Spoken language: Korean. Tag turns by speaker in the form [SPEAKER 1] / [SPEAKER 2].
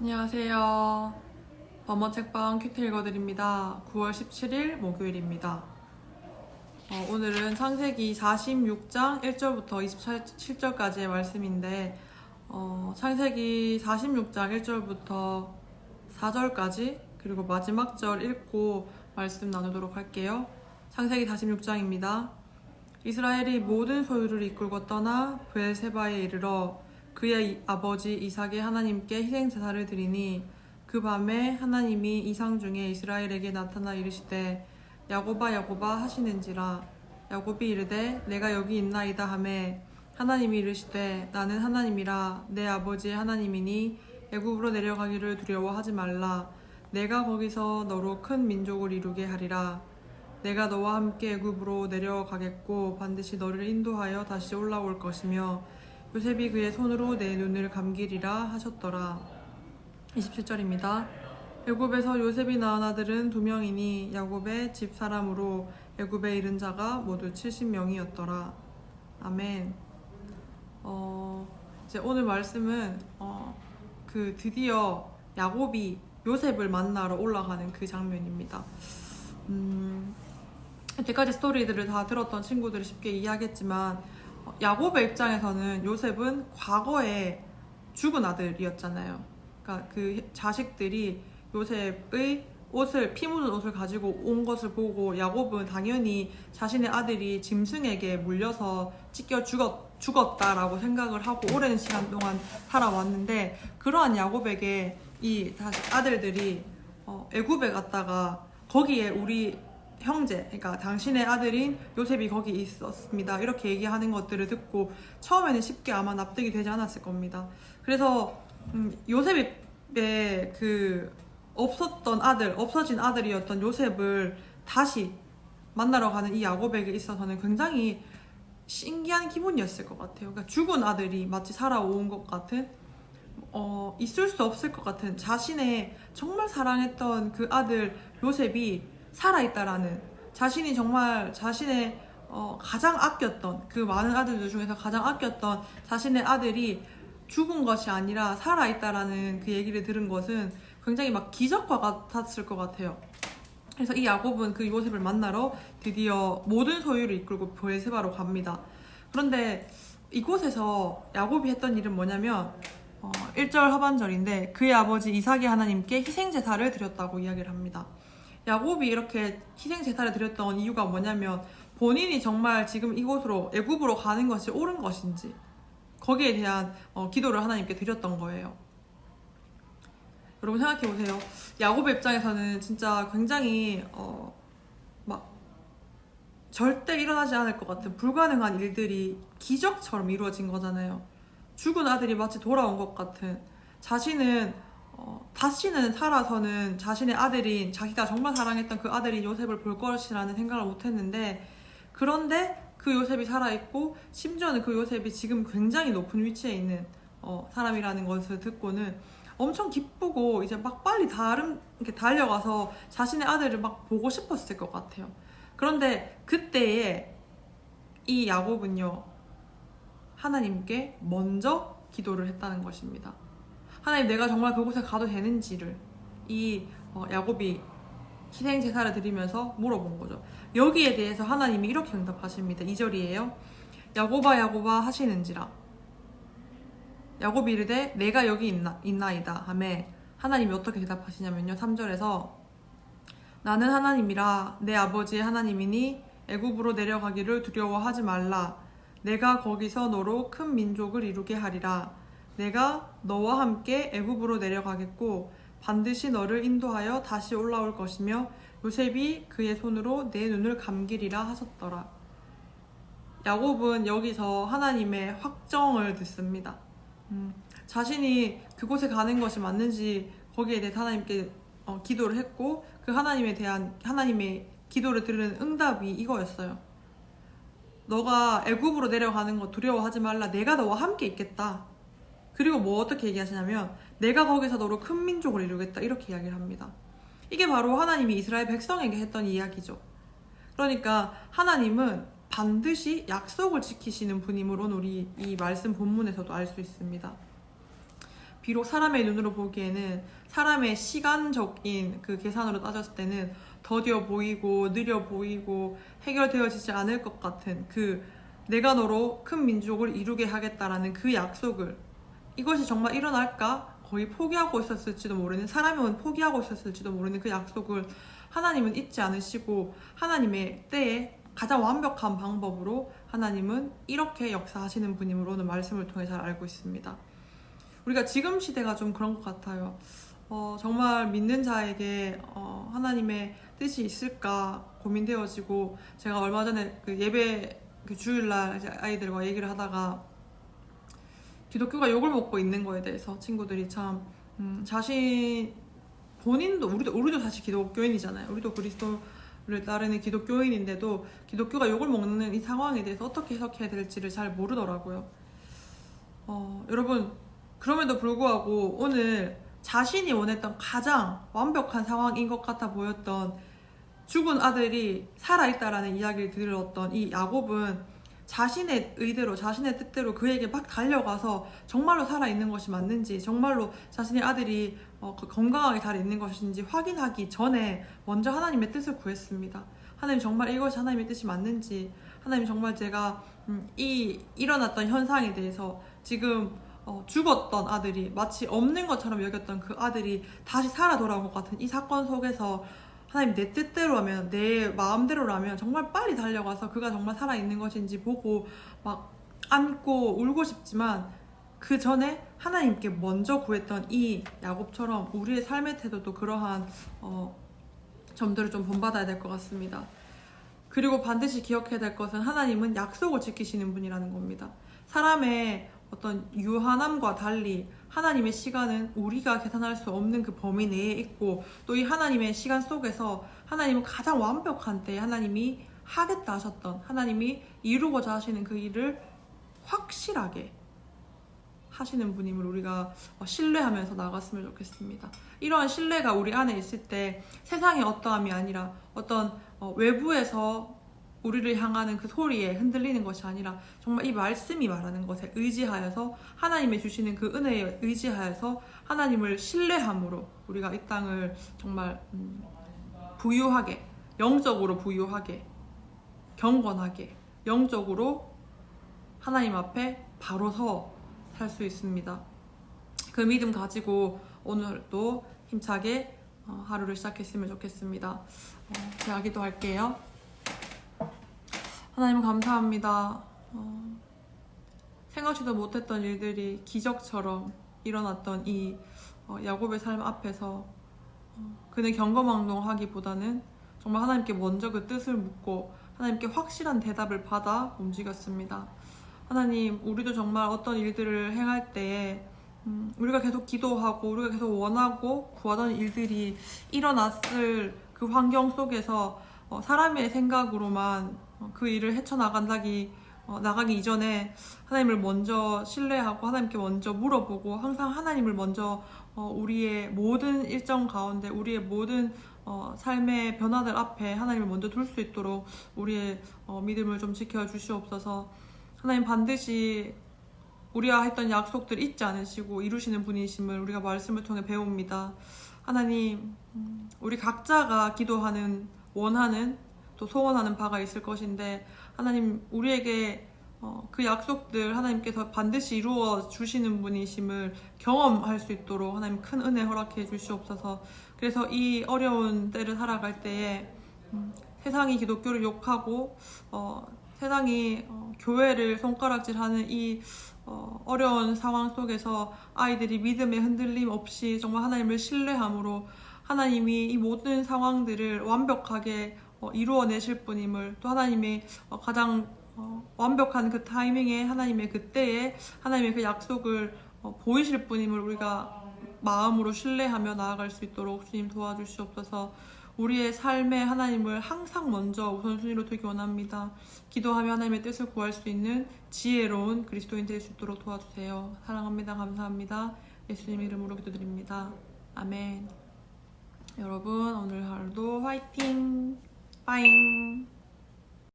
[SPEAKER 1] 안녕하세요. 범어 책방 큐티 읽어드립니다. 9월 17일 목요일입니다. 오늘은 창세기 46장 1절부터 27절까지의 말씀인데 창세기 46장 1절부터 4절까지 그리고 마지막 절 읽고 말씀 나누도록 할게요. 창세기 46장입니다. 이스라엘이 모든 소유를 이끌고 떠나 브엘세바에 이르러 그의 아버지 이삭의 하나님께 희생제사를 드리니 그 밤에 하나님이 이상 중에 이스라엘에게 나타나 이르시되 야곱아 야곱아 하시는지라. 야곱이 이르되 내가 여기 있나이다 하매 하나님이 이르시되 나는 하나님이라 내 아버지의 하나님이니 애굽으로 내려가기를 두려워하지 말라. 내가 거기서 너로 큰 민족을 이루게 하리라. 내가 너와 함께 애굽으로 내려가겠고 반드시 너를 인도하여 다시 올라올 것이며 요셉이 그의 손으로 내 눈을 감기리라 하셨더라. 27절입니다. 애굽에서 요셉이 낳은 아들은 2명이니 야곱의 집 사람으로 애굽에 이른 자가 모두 70명이었더라. 아멘. 이제 오늘 말씀은 드디어 야곱이 요셉을 만나러 올라가는 그 장면입니다. 여태까지 스토리들을 다 들었던 친구들이 쉽게 이해하겠지만 야곱의 입장에서는 요셉은 과거에 죽은 아들이었잖아요. 그러니까 그 자식들이 요셉의 피 묻은 옷을 가지고 온 것을 보고 야곱은 당연히 자신의 아들이 짐승에게 물려서 찢겨 죽었다라고 생각을 하고 오랜 시간 동안 살아왔는데, 그러한 야곱에게 이 아들들이 애굽에 갔다가 거기에 우리 형제, 그러니까 당신의 아들인 요셉이 거기 있었습니다, 이렇게 얘기하는 것들을 듣고 처음에는 쉽게 아마 납득이 되지 않았을 겁니다. 그래서 요셉의 없어진 아들이었던 요셉을 다시 만나러 가는 이 야곱에게 있어서는 굉장히 신기한 기분이었을 것 같아요. 그러니까 죽은 아들이 마치 살아온 것 같은, 있을 수 없을 것 같은, 자신의 정말 사랑했던 그 아들 요셉이 살아있다라는, 자신이 정말 자신의 가장 아꼈던, 그 많은 아들들 중에서 가장 아꼈던 자신의 아들이 죽은 것이 아니라 살아있다라는 그 얘기를 들은 것은 굉장히 막 기적과 같았을 것 같아요. 그래서 이 야곱은 그 요셉을 만나러 드디어 모든 소유를 이끌고 브엘세바로 갑니다. 그런데 이곳에서 야곱이 했던 일은 뭐냐면 1절 하반절인데 그의 아버지 이삭의 하나님께 희생제사를 드렸다고 이야기를 합니다. 야곱이 이렇게 희생제사를 드렸던 이유가 뭐냐면 본인이 정말 지금 이곳으로 애굽으로 가는 것이 옳은 것인지 거기에 대한 기도를 하나님께 드렸던 거예요. 여러분 생각해보세요. 야곱의 입장에서는 진짜 굉장히 막 절대 일어나지 않을 것 같은 불가능한 일들이 기적처럼 이루어진 거잖아요. 죽은 아들이 마치 돌아온 것 같은, 자신은 다시는 살아서는 자신의 아들인, 자기가 정말 사랑했던 그 아들인 요셉을 볼 것이라는 생각을 못했는데, 그런데 그 요셉이 살아있고 심지어는 그 요셉이 지금 굉장히 높은 위치에 있는 사람이라는 것을 듣고는 엄청 기쁘고 이제 막 빨리 이렇게 달려가서 자신의 아들을 막 보고 싶었을 것 같아요. 그런데 그때에 이 야곱은요, 하나님께 먼저 기도를 했다는 것입니다. 하나님, 내가 정말 그곳에 가도 되는지를 이 야곱이 희생제사를 드리면서 물어본 거죠. 여기에 대해서 하나님이 이렇게 응답하십니다. 2절이에요. 야곱아 야곱아 하시는지라. 야곱이 이르되 내가 여기 있나이다 하매 하나님이 어떻게 대답하시냐면요, 3절에서 나는 하나님이라 내 아버지의 하나님이니 애굽으로 내려가기를 두려워하지 말라. 내가 거기서 너로 큰 민족을 이루게 하리라. 내가 너와 함께 애굽으로 내려가겠고 반드시 너를 인도하여 다시 올라올 것이며 요셉이 그의 손으로 내 눈을 감기리라 하셨더라. 야곱은 여기서 하나님의 확정을 듣습니다. 자신이 그곳에 가는 것이 맞는지 거기에 대해 하나님께 기도를 했고, 그 하나님의 기도를 들은 응답이 이거였어요. 너가 애굽으로 내려가는 거 두려워하지 말라. 내가 너와 함께 있겠다. 그리고 어떻게 얘기하시냐면 내가 거기서 너로 큰 민족을 이루겠다, 이렇게 이야기를 합니다. 이게 바로 하나님이 이스라엘 백성에게 했던 이야기죠. 그러니까 하나님은 반드시 약속을 지키시는 분임으로 우리 이 말씀 본문에서도 알 수 있습니다. 비록 사람의 눈으로 보기에는 사람의 시간적인 그 계산으로 따졌을 때는 더뎌 보이고 느려 보이고 해결되어지지 않을 것 같은 그 내가 너로 큰 민족을 이루게 하겠다라는 그 약속을, 이것이 정말 일어날까? 거의 포기하고 있었을지도 모르는, 사람은 포기하고 있었을지도 모르는 그 약속을 하나님은 잊지 않으시고 하나님의 때에 가장 완벽한 방법으로 하나님은 이렇게 역사하시는 분임으로 오늘 말씀을 통해 잘 알고 있습니다. 우리가 지금 시대가 좀 그런 것 같아요. 정말 믿는 자에게 하나님의 뜻이 있을까 고민되어지고, 제가 얼마 전에 그 예배 그 주일날 이제 아이들과 얘기를 하다가 기독교가 욕을 먹고 있는 거에 대해서 친구들이 참 자신 본인도 우리도 사실 기독교인이잖아요. 우리도 그리스도를 따르는 기독교인인데도 기독교가 욕을 먹는 이 상황에 대해서 어떻게 해석해야 될지를 잘 모르더라고요. 여러분, 그럼에도 불구하고 오늘 자신이 원했던 가장 완벽한 상황인 것 같아 보였던 죽은 아들이 살아있다라는 이야기를 들었던 이 야곱은 자신의 의대로, 자신의 뜻대로 그에게 막 달려가서 정말로 살아있는 것이 맞는지, 정말로 자신의 아들이 건강하게 잘 있는 것인지 확인하기 전에 먼저 하나님의 뜻을 구했습니다. 하나님, 정말 이것이 하나님의 뜻이 맞는지, 하나님 정말 제가 일어났던 현상에 대해서 지금 죽었던 아들이 마치 없는 것처럼 여겼던 그 아들이 다시 살아 돌아온 것 같은 이 사건 속에서 하나님, 내 뜻대로라면, 내 마음대로라면 정말 빨리 달려가서 그가 정말 살아있는 것인지 보고 막 안고 울고 싶지만, 그 전에 하나님께 먼저 구했던 이 야곱처럼 우리의 삶의 태도도 그러한 점들을 좀 본받아야 될 것 같습니다. 그리고 반드시 기억해야 될 것은 하나님은 약속을 지키시는 분이라는 겁니다. 사람의 어떤 유한함과 달리 하나님의 시간은 우리가 계산할 수 없는 그 범위 내에 있고, 또 이 하나님의 시간 속에서 하나님은 가장 완벽한 때에 하나님이 하겠다 하셨던, 하나님이 이루고자 하시는 그 일을 확실하게 하시는 분임을 우리가 신뢰하면서 나갔으면 좋겠습니다. 이러한 신뢰가 우리 안에 있을 때 세상의 어떠함이 아니라 어떤 외부에서 우리를 향하는 그 소리에 흔들리는 것이 아니라 정말 이 말씀이 말하는 것에 의지하여서, 하나님의 주시는 그 은혜에 의지하여서 하나님을 신뢰함으로 우리가 이 땅을 정말 부유하게, 영적으로 부유하게, 경건하게, 영적으로 하나님 앞에 바로 서 살 수 있습니다. 그 믿음 가지고 오늘도 힘차게 하루를 시작했으면 좋겠습니다. 제가 기도할게요. 하나님, 감사합니다. 생각지도 못했던 일들이 기적처럼 일어났던 이 야곱의 삶 앞에서 그는 경거망동하기보다는 정말 하나님께 먼저 그 뜻을 묻고 하나님께 확실한 대답을 받아 움직였습니다. 하나님, 우리도 정말 어떤 일들을 행할 때에 우리가 계속 기도하고 우리가 계속 원하고 구하던 일들이 일어났을 그 환경 속에서 사람의 생각으로만 그 일을 헤쳐나가기 이전에 하나님을 먼저 신뢰하고 하나님께 먼저 물어보고, 항상 하나님을 먼저 우리의 모든 일정 가운데, 우리의 모든 삶의 변화들 앞에 하나님을 먼저 둘 수 있도록 우리의 믿음을 좀 지켜주시옵소서. 하나님, 반드시 우리와 했던 약속들 잊지 않으시고 이루시는 분이심을 우리가 말씀을 통해 배웁니다. 하나님, 우리 각자가 기도하는, 원하는, 또 소원하는 바가 있을 것인데, 하나님, 우리에게 그 약속들 하나님께서 반드시 이루어 주시는 분이심을 경험할 수 있도록 하나님 큰 은혜 허락해 주시옵소서. 그래서 이 어려운 때를 살아갈 때에 세상이 기독교를 욕하고 세상이 교회를 손가락질하는 이 어려운 상황 속에서 아이들이 믿음의 흔들림 없이 정말 하나님을 신뢰함으로 하나님이 이 모든 상황들을 완벽하게 이루어내실 분임을, 또 하나님이 가장 완벽한 그 타이밍에, 하나님의 그때에 하나님의 그 약속을 보이실 분임을 우리가 마음으로 신뢰하며 나아갈 수 있도록 주님 도와주시옵소서. 우리의 삶에 하나님을 항상 먼저 우선순위로 두기 원합니다. 기도하며 하나님의 뜻을 구할 수 있는 지혜로운 그리스도인 될 수 있도록 도와주세요. 사랑합니다. 감사합니다. 예수님 이름으로 기도드립니다. 아멘. 여러분, 오늘 하루도 화이팅! 빠잉!